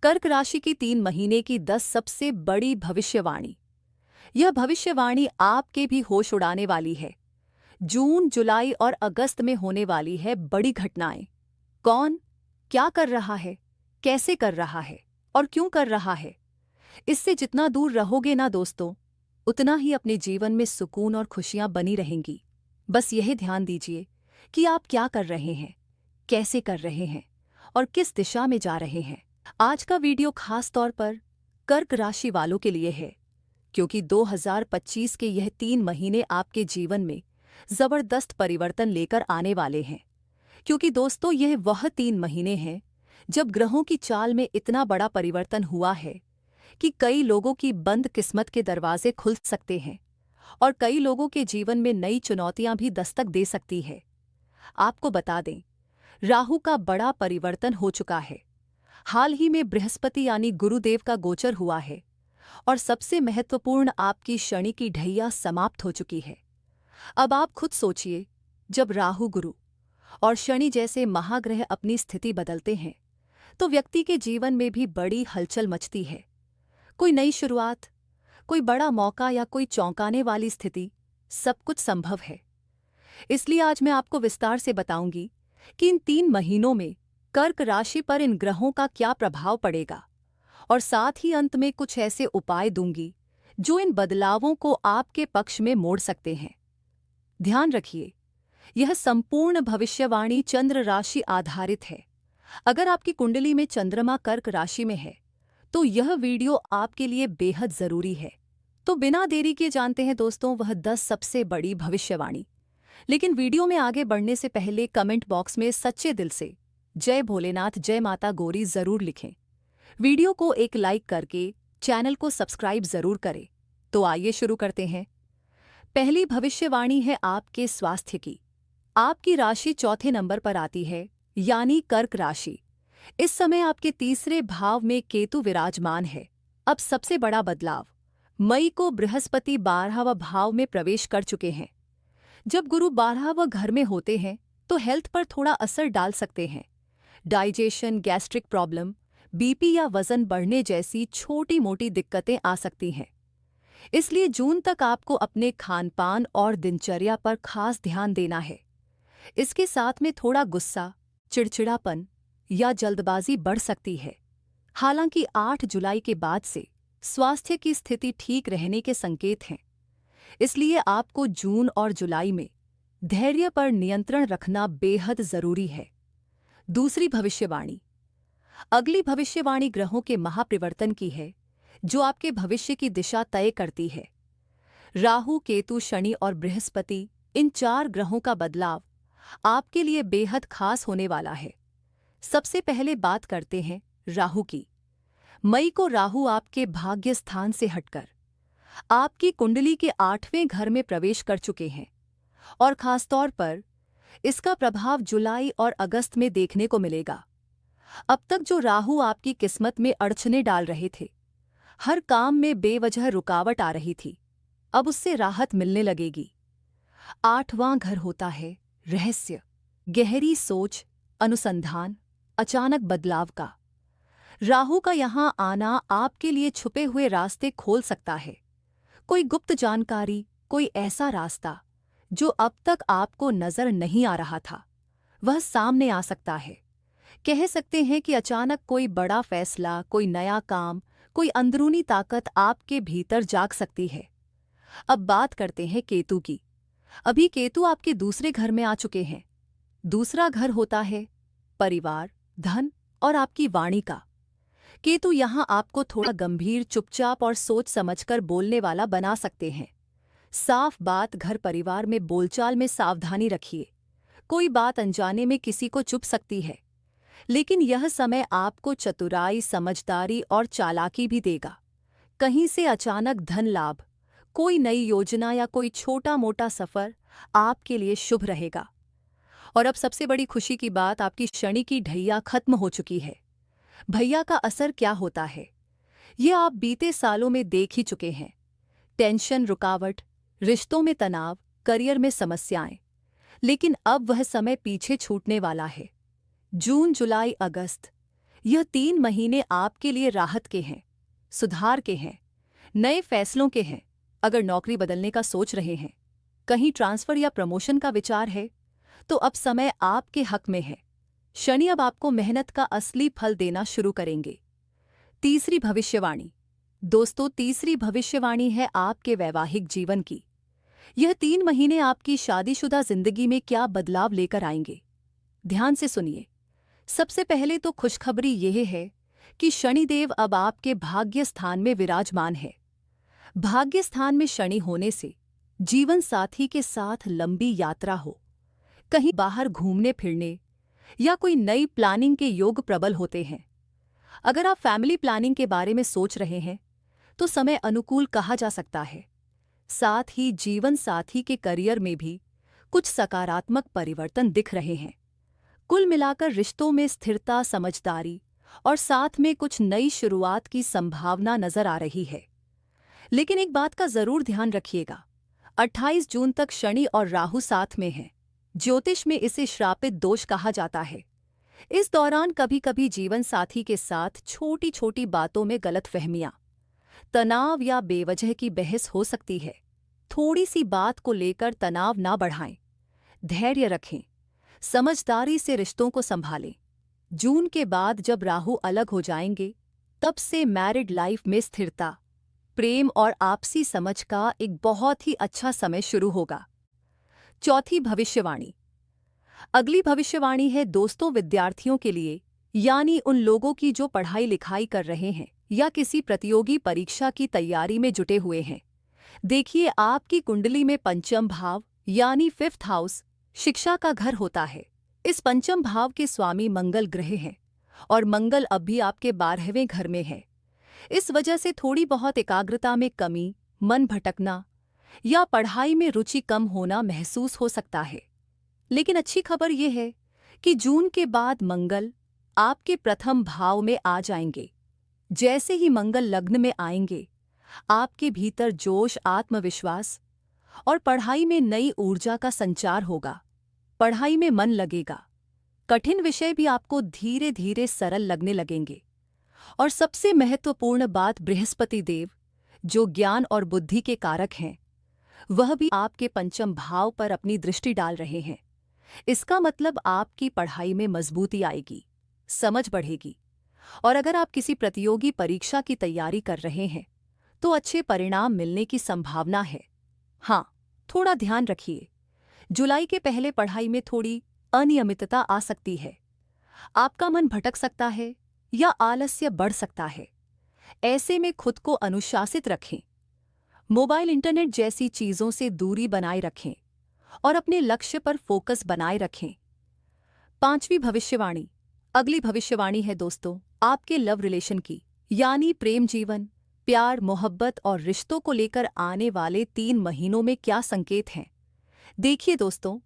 कर्क राशि की 3 महीने की 10 सबसे बड़ी भविष्यवाणी। यह भविष्यवाणी आपके भी होश उड़ाने वाली है। जून, जुलाई और अगस्त में होने वाली है बड़ी घटनाएं। कौन, क्या कर रहा है, कैसे कर रहा है और क्यों कर रहा है, इससे जितना दूर रहोगे ना दोस्तों, उतना ही अपने जीवन में सुकून और खुशियां बनी रहेंगी। बस यही ध्यान दीजिए कि आप क्या कर रहे हैं, कैसे कर रहे हैं और किस दिशा में जा रहे हैं। आज का वीडियो खास तौर पर कर्क राशि वालों के लिए है, क्योंकि 2025 के यह 3 महीने आपके जीवन में जबरदस्त परिवर्तन लेकर आने वाले हैं। क्योंकि दोस्तों, यह वह 3 महीने हैं जब ग्रहों की चाल में इतना बड़ा परिवर्तन हुआ है कि कई लोगों की बंद किस्मत के दरवाजे खुल सकते हैं और कई लोगों के जीवन में नई चुनौतियां भी दस्तक दे सकती है। आपको बता दें, राहु का बड़ा परिवर्तन हो चुका है। हाल ही में बृहस्पति यानी गुरुदेव का गोचर हुआ है और सबसे महत्वपूर्ण आपकी शनि की ढैया समाप्त हो चुकी है। अब आप खुद सोचिए, जब राहु, गुरु और शनि जैसे महाग्रह अपनी स्थिति बदलते हैं तो व्यक्ति के जीवन में भी बड़ी हलचल मचती है। कोई नई शुरुआत, कोई बड़ा मौका या कोई चौंकाने वाली स्थिति, सब कुछ संभव है। इसलिए आज मैं आपको विस्तार से बताऊंगी कि इन 3 महीनों में कर्क राशि पर इन ग्रहों का क्या प्रभाव पड़ेगा और साथ ही अंत में कुछ ऐसे उपाय दूंगी जो इन बदलावों को आपके पक्ष में मोड़ सकते हैं। ध्यान रखिए, यह संपूर्ण भविष्यवाणी चंद्र राशि आधारित है। अगर आपकी कुंडली में चंद्रमा कर्क राशि में है तो यह वीडियो आपके लिए बेहद जरूरी है। तो बिना देरी किए जानते हैं दोस्तों वह 10 सबसे बड़ी भविष्यवाणी। लेकिन वीडियो में आगे बढ़ने से पहले कमेंट बॉक्स में सच्चे दिल से जय भोलेनाथ, जय माता गौरी जरूर लिखें। वीडियो को एक लाइक करके चैनल को सब्सक्राइब जरूर करें। तो आइए शुरू करते हैं। पहली भविष्यवाणी है आपके स्वास्थ्य की। आपकी राशि चौथे नंबर पर आती है, यानी कर्क राशि। इस समय आपके तीसरे भाव में केतु विराजमान है। अब सबसे बड़ा बदलाव, मई को बृहस्पति 12वां भाव में प्रवेश कर चुके हैं। जब गुरु 12वां घर में होते हैं तो हेल्थ पर थोड़ा असर डाल सकते हैं। डाइजेशन, गैस्ट्रिक प्रॉब्लम, बीपी या वजन बढ़ने जैसी छोटी मोटी दिक्कतें आ सकती हैं। इसलिए जून तक आपको अपने खान-पान और दिनचर्या पर खास ध्यान देना है। इसके साथ में थोड़ा गुस्सा, चिड़चिड़ापन या जल्दबाजी बढ़ सकती है। हालांकि 8 जुलाई के बाद से स्वास्थ्य की स्थिति ठीक रहने के संकेत हैं। इसलिए आपको जून और जुलाई में धैर्य पर नियंत्रण रखना बेहद जरूरी है। दूसरी भविष्यवाणी, अगली भविष्यवाणी ग्रहों के महापरिवर्तन की है, जो आपके भविष्य की दिशा तय करती है। राहु, केतु, शनि और बृहस्पति, इन 4 ग्रहों का बदलाव आपके लिए बेहद खास होने वाला है। सबसे पहले बात करते हैं राहु की। मई को राहु आपके भाग्य स्थान से हटकर आपकी कुंडली के 8वें घर में प्रवेश कर चुके हैं और खासतौर पर इसका प्रभाव जुलाई और अगस्त में देखने को मिलेगा। अब तक जो राहु आपकी किस्मत में अड़चने डाल रहे थे, हर काम में बेवजह रुकावट आ रही थी, अब उससे राहत मिलने लगेगी। 8वां घर होता है रहस्य, गहरी सोच, अनुसंधान, अचानक बदलाव का। राहु का यहां आना आपके लिए छुपे हुए रास्ते खोल सकता है। कोई गुप्त जानकारी, कोई ऐसा रास्ता जो अब तक आपको नजर नहीं आ रहा था, वह सामने आ सकता है। कह सकते हैं कि अचानक कोई बड़ा फैसला, कोई नया काम, कोई अंदरूनी ताकत आपके भीतर जाग सकती है। अब बात करते हैं केतु की। अभी केतु आपके दूसरे घर में आ चुके हैं। दूसरा घर होता है परिवार, धन और आपकी वाणी का। केतु यहां आपको थोड़ा गंभीर, चुपचाप और सोच समझकर बोलने वाला बना सकते हैं। साफ बात, घर परिवार में बोलचाल में सावधानी रखिए। कोई बात अनजाने में किसी को चुभ सकती है, लेकिन यह समय आपको चतुराई, समझदारी और चालाकी भी देगा। कहीं से अचानक धन लाभ, कोई नई योजना या कोई छोटा मोटा सफर आपके लिए शुभ रहेगा। और अब सबसे बड़ी खुशी की बात, आपकी शनि की ढैया खत्म हो चुकी है। भैया का असर क्या होता है, ये आप बीते सालों में देख ही चुके हैं। टेंशन, रुकावट, रिश्तों में तनाव, करियर में समस्याएं। लेकिन अब वह समय पीछे छूटने वाला है। जून, जुलाई, अगस्त, यह 3 महीने आपके लिए राहत के हैं, सुधार के हैं, नए फैसलों के हैं। अगर नौकरी बदलने का सोच रहे हैं, कहीं ट्रांसफर या प्रमोशन का विचार है, तो अब समय आपके हक में है। शनि अब आपको मेहनत का असली फल देना शुरू करेंगे। तीसरी भविष्यवाणी। दोस्तों, तीसरी भविष्यवाणी है आपके वैवाहिक जीवन की। यह 3 महीने आपकी शादीशुदा जिंदगी में क्या बदलाव लेकर आएंगे, ध्यान से सुनिए। सबसे पहले तो खुशखबरी यह है कि शनिदेव अब आपके भाग्य स्थान में विराजमान है। भाग्य स्थान में शनि होने से जीवन साथी के साथ लंबी यात्रा हो, कहीं बाहर घूमने फिरने या कोई नई प्लानिंग के योग प्रबल होते हैं। अगर आप फैमिली प्लानिंग के बारे में सोच रहे हैं तो समय अनुकूल कहा जा सकता है। साथ ही जीवन साथी के करियर में भी कुछ सकारात्मक परिवर्तन दिख रहे हैं। कुल मिलाकर रिश्तों में स्थिरता, समझदारी और साथ में कुछ नई शुरुआत की संभावना नजर आ रही है। लेकिन एक बात का जरूर ध्यान रखिएगा, 28 जून तक शनि और राहु साथ में हैं। ज्योतिष में इसे श्रापित दोष कहा जाता है। इस दौरान कभी कभी जीवन साथी के साथ छोटी छोटी बातों में गलतफहमियां, तनाव या बेवजह की बहस हो सकती है। थोड़ी सी बात को लेकर तनाव ना बढ़ाएं, धैर्य रखें, समझदारी से रिश्तों को संभालें। जून के बाद जब राहु अलग हो जाएंगे, तब से मैरिड लाइफ में स्थिरता, प्रेम और आपसी समझ का एक बहुत ही अच्छा समय शुरू होगा। चौथी भविष्यवाणी। अगली भविष्यवाणी है दोस्तों विद्यार्थियों के लिए, यानी उन लोगों की जो पढ़ाई लिखाई कर रहे हैं या किसी प्रतियोगी परीक्षा की तैयारी में जुटे हुए हैं। देखिए, आपकी कुंडली में पंचम भाव यानी 5th हाउस शिक्षा का घर होता है। इस पंचम भाव के स्वामी मंगल ग्रह हैं और मंगल अब भी आपके 12वें घर में है। इस वजह से थोड़ी बहुत एकाग्रता में कमी, मन भटकना या पढ़ाई में रुचि कम होना महसूस हो सकता है। लेकिन अच्छी खबर यह है कि जून के बाद मंगल आपके प्रथम भाव में आ जाएंगे। जैसे ही मंगल लग्न में आएंगे, आपके भीतर जोश, आत्मविश्वास और पढ़ाई में नई ऊर्जा का संचार होगा। पढ़ाई में मन लगेगा, कठिन विषय भी आपको धीरे धीरे सरल लगने लगेंगे। और सबसे महत्वपूर्ण बात, बृहस्पति देव जो ज्ञान और बुद्धि के कारक हैं, वह भी आपके पंचम भाव पर अपनी दृष्टि डाल रहे हैं। इसका मतलब आपकी पढ़ाई में मजबूती आएगी, समझ बढ़ेगी। और अगर आप किसी प्रतियोगी परीक्षा की तैयारी कर रहे हैं तो अच्छे परिणाम मिलने की संभावना है। हाँ, थोड़ा ध्यान रखिए, जुलाई के पहले पढ़ाई में थोड़ी अनियमितता आ सकती है। आपका मन भटक सकता है या आलस्य बढ़ सकता है। ऐसे में खुद को अनुशासित रखें, मोबाइल, इंटरनेट जैसी चीजों से दूरी बनाए रखें और अपने लक्ष्य पर फोकस बनाए रखें। 5वीं भविष्यवाणी। अगली भविष्यवाणी है दोस्तों आपके लव रिलेशन की, यानी प्रेम जीवन, प्यार, मोहब्बत और रिश्तों को लेकर आने वाले 3 महीनों में क्या संकेत हैं। देखिए दोस्तों,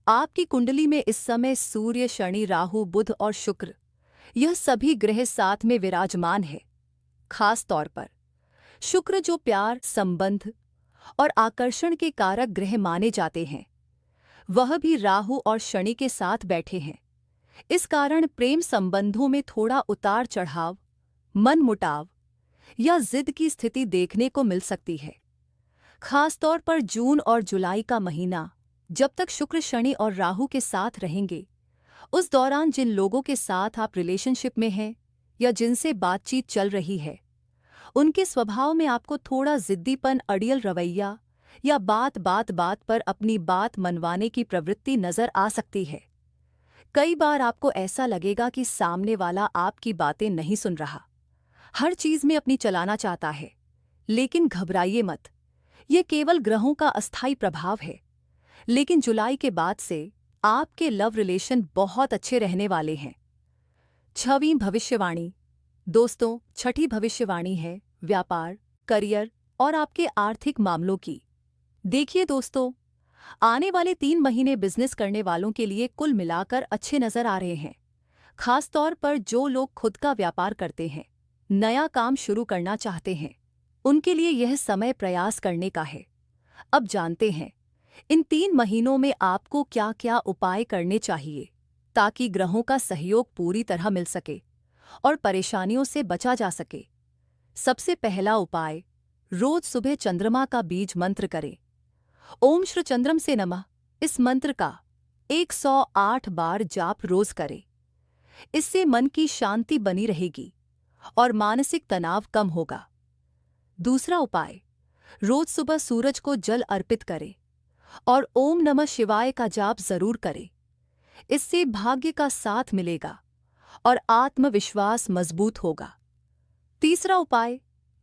आपकी कुंडली में इस समय सूर्य, शनि, राहु, बुध और शुक्र, यह सभी ग्रह साथ में विराजमान है। खास तौर पर शुक्र जो प्यार, संबंध और आकर्षण के कारक ग्रह माने जाते हैं, वह भी राहु और शनि के साथ बैठे हैं। इस कारण प्रेम संबंधों में थोड़ा उतार चढ़ाव, मनमुटाव या जिद की स्थिति देखने को मिल सकती है। खासतौर पर जून और जुलाई का महीना, जब तक शुक्र, शनि और राहु के साथ रहेंगे, उस दौरान जिन लोगों के साथ आप रिलेशनशिप में हैं या जिनसे बातचीत चल रही है, उनके स्वभाव में आपको थोड़ा जिद्दीपन, अड़ियल रवैया या बात बात पर अपनी बात मनवाने की प्रवृत्ति नजर आ सकती है। कई बार आपको ऐसा लगेगा कि सामने वाला आपकी बातें नहीं सुन रहा, हर चीज में अपनी चलाना चाहता है। लेकिन घबराइए मत, ये केवल ग्रहों का अस्थायी प्रभाव है। लेकिन जुलाई के बाद से आपके लव रिलेशन बहुत अच्छे रहने वाले हैं। 6वीं भविष्यवाणी। दोस्तों, 6ठी भविष्यवाणी है व्यापार, करियर और आपके आर्थिक मामलों की। देखिए दोस्तों, आने वाले 3 महीने बिजनेस करने वालों के लिए कुल मिलाकर अच्छे नजर आ रहे हैं। खासतौर पर जो लोग खुद का व्यापार करते हैं, नया काम शुरू करना चाहते हैं, उनके लिए यह समय प्रयास करने का है। अब जानते हैं इन 3 महीनों में आपको क्या क्या उपाय करने चाहिए ताकि ग्रहों का सहयोग पूरी तरह मिल सके और परेशानियों से बचा जा सके। सबसे पहला उपाय, रोज सुबह चंद्रमा का बीज मंत्र करें। ओम श्री चंद्रम से नमः इस मंत्र का 108 बार जाप रोज करें। इससे मन की शांति बनी रहेगी और मानसिक तनाव कम होगा। दूसरा उपाय, रोज सुबह सूरज को जल अर्पित करें और ओम नमः शिवाय का जाप जरूर करें। इससे भाग्य का साथ मिलेगा और आत्मविश्वास मजबूत होगा। तीसरा उपाय,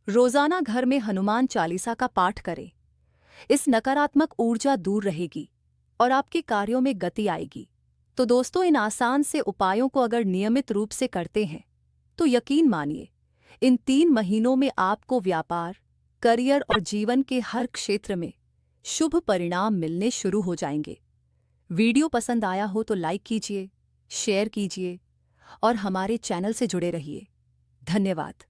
रोजाना घर में हनुमान चालीसा का पाठ करें। इस नकारात्मक ऊर्जा दूर रहेगी और आपके कार्यों में गति आएगी। तो दोस्तों, इन आसान से उपायों को अगर नियमित रूप से करते हैं तो यकीन मानिए, इन 3 महीनों में आपको व्यापार, करियर और जीवन के हर क्षेत्र में शुभ परिणाम मिलने शुरू हो जाएंगे। वीडियो पसंद आया हो तो लाइक कीजिए, शेयर कीजिए और हमारे चैनल से जुड़े रहिए। धन्यवाद।